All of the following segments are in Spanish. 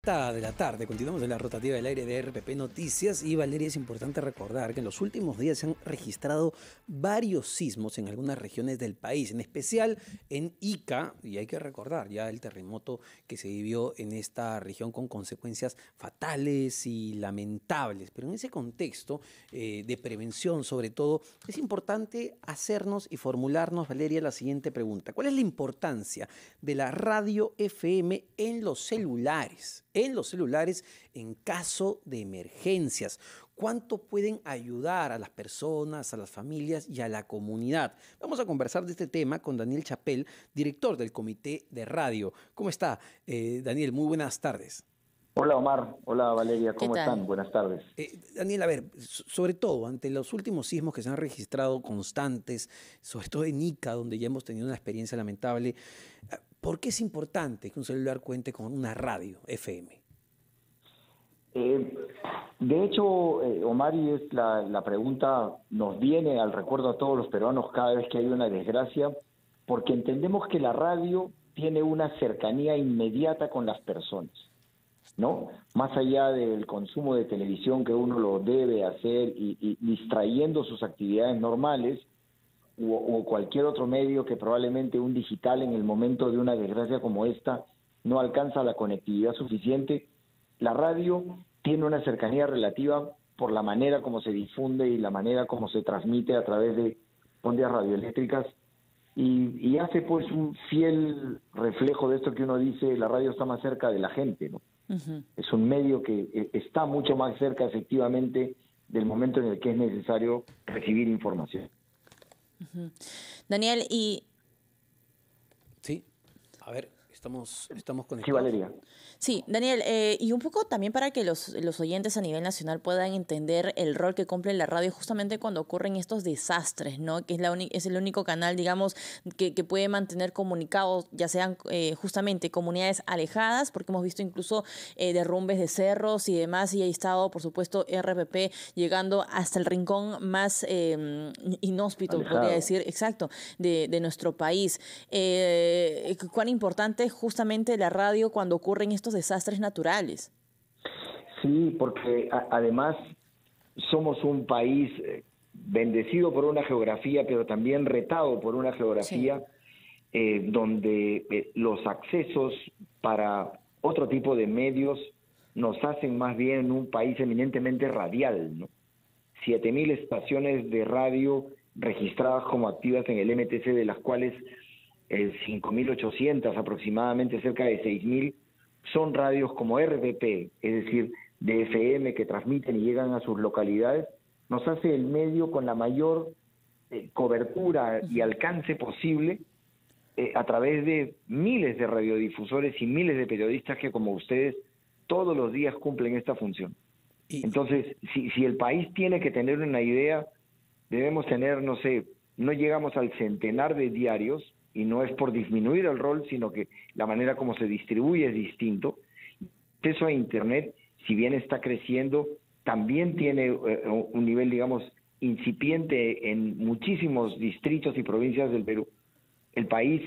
2:30 de la tarde. Continuamos en la rotativa del aire de RPP Noticias. Y Valeria, es importante recordar que en los últimos días se han registrado varios sismos en algunas regiones del país, en especial en Ica, y hay que recordar ya el terremoto que se vivió en esta región con consecuencias fatales y lamentables. Pero en ese contexto de prevención, sobre todo, es importante hacernos y formularnos, Valeria, la siguiente pregunta. ¿Cuál es la importancia de la radio FM en los celulares? En caso de emergencias. ¿Cuánto pueden ayudar a las personas, a las familias y a la comunidad? Vamos a conversar de este tema con Daniel Chapel, director del Comité de Radio. ¿Cómo está, Daniel? Muy buenas tardes. Hola Omar, hola Valeria, ¿cómo están? Buenas tardes. Daniel, a ver, sobre todo ante los últimos sismos que se han registrado constantes, sobre todo en Ica, donde ya hemos tenido una experiencia lamentable, ¿por qué es importante que un celular cuente con una radio FM? De hecho, Omar, y es la pregunta nos viene al recuerdo a todos los peruanos cada vez que hay una desgracia, porque entendemos que la radio tiene una cercanía inmediata con las personas, ¿no? Más allá del consumo de televisión que uno lo debe hacer y distrayendo sus actividades normales o cualquier otro medio que probablemente un digital en el momento de una desgracia como esta no alcanza la conectividad suficiente, la radio tiene una cercanía relativa por la manera como se difunde y la manera como se transmite a través de ondas radioeléctricas y hace pues un fiel reflejo de esto que uno dice, la radio está más cerca de la gente, ¿no? Uh-huh. Es un medio que está mucho más cerca efectivamente del momento en el que es necesario recibir información. Uh-huh. Daniel, y... Sí, a ver, estamos conectados. Sí, Valeria. Sí, Daniel, y un poco también para que los oyentes a nivel nacional puedan entender el rol que cumple la radio justamente cuando ocurren estos desastres, ¿no? Que es el único canal, digamos, que puede mantener comunicados, ya sean justamente comunidades alejadas, porque hemos visto incluso derrumbes de cerros y demás, y ha estado, por supuesto, RPP llegando hasta el rincón más inhóspito, alejado, podría decir, exacto, de nuestro país. ¿Cuán importante es justamente la radio cuando ocurren estos desastres naturales? Sí, porque además somos un país bendecido por una geografía, pero también retado por una geografía donde los accesos para otro tipo de medios nos hacen más bien un país eminentemente radial, ¿no? 7.000 estaciones de radio registradas como activas en el MTC, de las cuales 5.800 aproximadamente, cerca de 6.000, son radios como RPP, es decir, de FM que transmiten y llegan a sus localidades, nos hace el medio con la mayor cobertura y alcance posible a través de miles de radiodifusores y miles de periodistas que, como ustedes, todos los días cumplen esta función. Entonces, si el país tiene que tener una idea, debemos tener, no sé, no llegamos al centenar de diarios, y no es por disminuir el rol, sino que la manera como se distribuye es distinto. El acceso a Internet, si bien está creciendo, también tiene un nivel, digamos, incipiente en muchísimos distritos y provincias del Perú. El país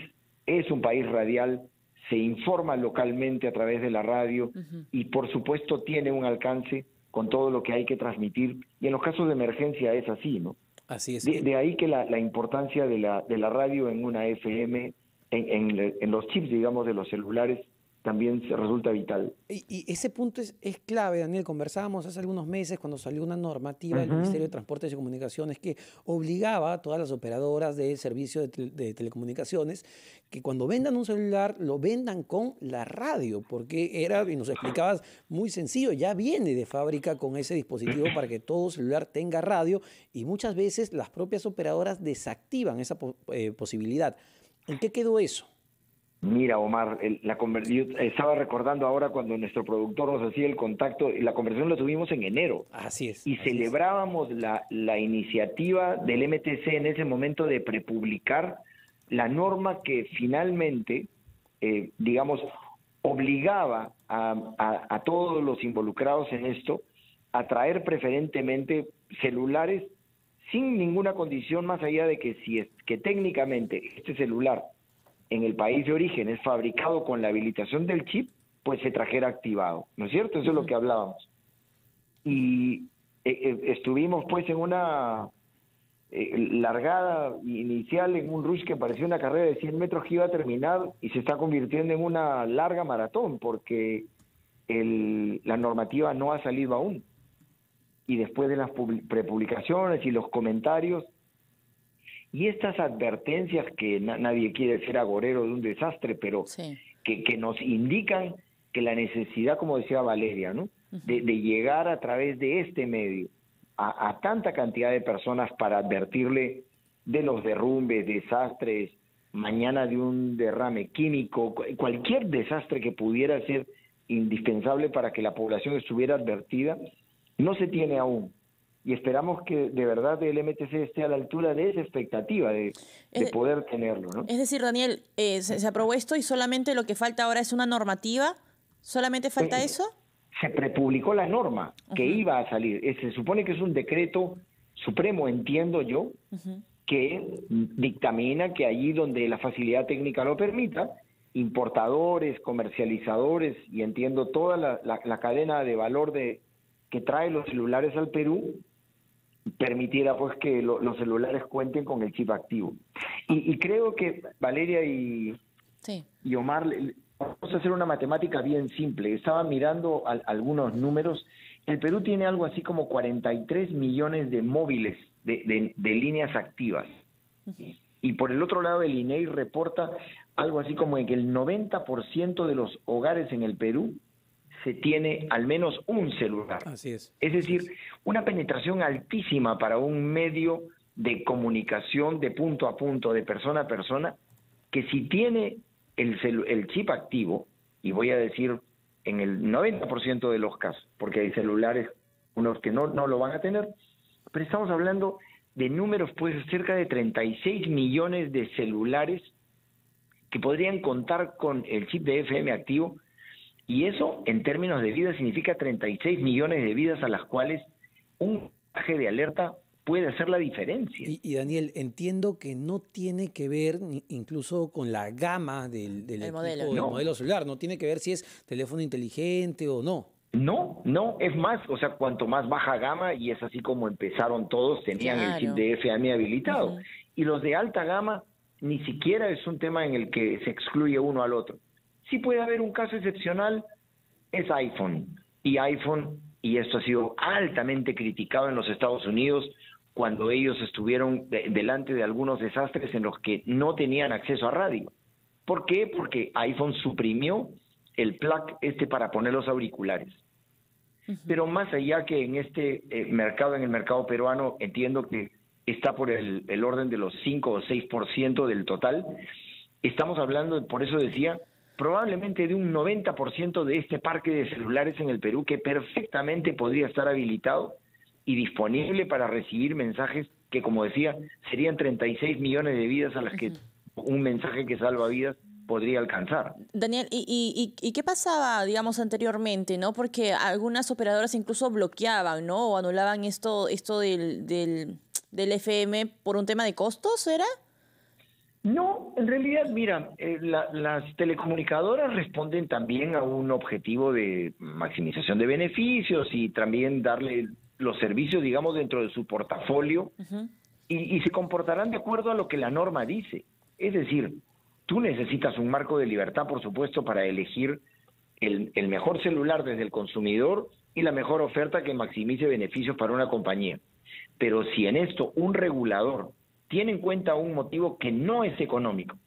es un país radial, se informa localmente a través de la radio y, por supuesto, tiene un alcance con todo lo que hay que transmitir. Y en los casos de emergencia es así, ¿no? Así es. De ahí que la importancia de la radio en una FM, en los chips, digamos, de los celulares, también se resulta vital. Y ese punto es clave, Daniel. Conversábamos hace algunos meses cuando salió una normativa del Ministerio de Transportes y Comunicaciones que obligaba a todas las operadoras de servicio de telecomunicaciones que cuando vendan un celular lo vendan con la radio, porque era, y nos explicabas, muy sencillo, ya viene de fábrica con ese dispositivo para que todo celular tenga radio, y muchas veces las propias operadoras desactivan esa posibilidad. ¿En qué quedó eso? Mira, Omar, yo estaba recordando ahora cuando nuestro productor nos hacía el contacto, y la conversación la tuvimos en enero. Así es. Y celebrábamos la iniciativa del MTC en ese momento de prepublicar la norma que finalmente, digamos, obligaba a todos los involucrados en esto a traer preferentemente celulares sin ninguna condición más allá de que que técnicamente este celular en el país de origen es fabricado con la habilitación del chip, pues se trajera activado, ¿no es cierto? Eso es lo que hablábamos. Y estuvimos pues en una largada inicial, en un rush que parecía una carrera de 100 metros que iba a terminar y se está convirtiendo en una larga maratón porque la normativa no ha salido aún. Y después de las prepublicaciones y los comentarios y estas advertencias que nadie quiere ser agorero de un desastre, pero Sí. que nos indican que la necesidad, como decía Valeria, ¿no? De llegar a través de este medio a tanta cantidad de personas para advertirle de los derrumbes, desastres, mañana de un derrame químico, cualquier desastre que pudiera ser indispensable para que la población estuviera advertida, no se tiene aún. Y esperamos que de verdad el MTC esté a la altura de esa expectativa de poder tenerlo, ¿no? Es decir, Daniel, se aprobó esto y solamente lo que falta ahora es una normativa. ¿Solamente falta eso? Se prepublicó la norma que iba a salir. Se supone que es un decreto supremo, entiendo yo, que dictamina que allí donde la facilidad técnica lo permita, importadores, comercializadores y entiendo toda la cadena de valor que trae los celulares al Perú, permitiera pues que los celulares cuenten con el chip activo. Y creo que Valeria y Omar, vamos a hacer una matemática bien simple. Estaba mirando algunos números. El Perú tiene algo así como 43 millones de móviles de líneas activas. Y por el otro lado, el INEI reporta algo así como en que el 90% de los hogares en el Perú se tiene al menos un celular. Así es. Es decir, una penetración altísima para un medio de comunicación de punto a punto, de persona a persona, que si tiene el chip activo, y voy a decir en el 90% de los casos, porque hay celulares, unos que no lo van a tener, pero estamos hablando de números, pues cerca de 36 millones de celulares que podrían contar con el chip de FM activo, y eso en términos de vida significa 36 millones de vidas a las cuales un mensaje de alerta puede hacer la diferencia. Y Daniel, entiendo que no tiene que ver incluso con la gama del modelo celular, no tiene que ver si es teléfono inteligente o no. No, es más, o sea, cuanto más baja gama, y es así como empezaron todos, tenían el chip de FM habilitado. Y los de alta gama ni siquiera es un tema en el que se excluye uno al otro. Sí puede haber un caso excepcional, es iPhone. Y esto ha sido altamente criticado en los Estados Unidos cuando ellos estuvieron delante de algunos desastres en los que no tenían acceso a radio. ¿Por qué? Porque iPhone suprimió el plug para poner los auriculares. Pero más allá que en este mercado, en el mercado peruano, entiendo que está por el orden de los 5 o 6% del total, estamos hablando, por eso decía, probablemente de un 90% de este parque de celulares en el Perú que perfectamente podría estar habilitado y disponible para recibir mensajes que, como decía, serían 36 millones de vidas a las que un mensaje que salva vidas podría alcanzar. Daniel, ¿y qué pasaba, digamos, anteriormente, no? Porque algunas operadoras incluso bloqueaban, ¿no? O anulaban esto del FM por un tema de costos, ¿era? No, en realidad, mira, las telecomunicadoras responden también a un objetivo de maximización de beneficios y también darle los servicios, digamos, dentro de su portafolio y se comportarán de acuerdo a lo que la norma dice. Es decir, tú necesitas un marco de libertad, por supuesto, para elegir el mejor celular desde el consumidor y la mejor oferta que maximice beneficios para una compañía. Pero si en esto un regulador tiene en cuenta un motivo que no es económico,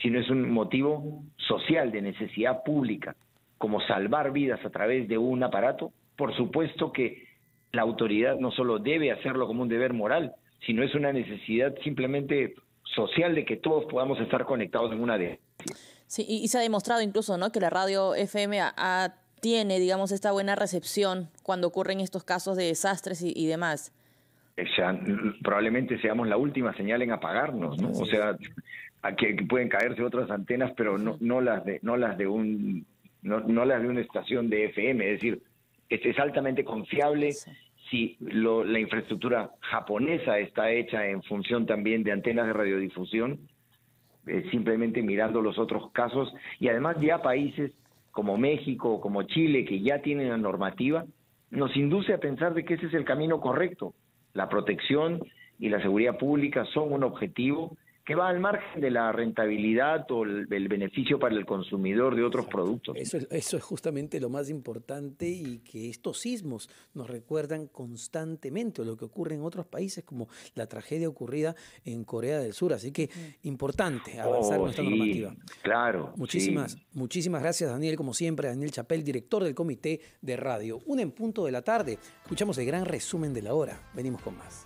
sino es un motivo social, de necesidad pública, como salvar vidas a través de un aparato, por supuesto que la autoridad no solo debe hacerlo como un deber moral, sino es una necesidad simplemente social de que todos podamos estar conectados en una de. Sí, y se ha demostrado incluso, ¿no?, que la radio FM tiene, digamos, esta buena recepción cuando ocurren estos casos de desastres y demás. Probablemente seamos la última señal en apagarnos, ¿no? O sea, que pueden caerse otras antenas, pero no las de una estación de FM. Es decir, es altamente confiable. Si la infraestructura japonesa está hecha en función también de antenas de radiodifusión, simplemente mirando los otros casos, y además ya países como México, como Chile, que ya tienen la normativa, nos induce a pensar de que ese es el camino correcto. La protección y la seguridad pública son un objetivo que va al margen de la rentabilidad o el beneficio para el consumidor de otros productos. Eso es justamente lo más importante, y que estos sismos nos recuerdan constantemente lo que ocurre en otros países, como la tragedia ocurrida en Corea del Sur. Así que importante avanzar con esta normativa. Claro. Muchísimas gracias, Daniel, como siempre. Daniel Chapel, director del Comité de Radio. 1:00 p.m. Escuchamos el gran resumen de la hora. Venimos con más.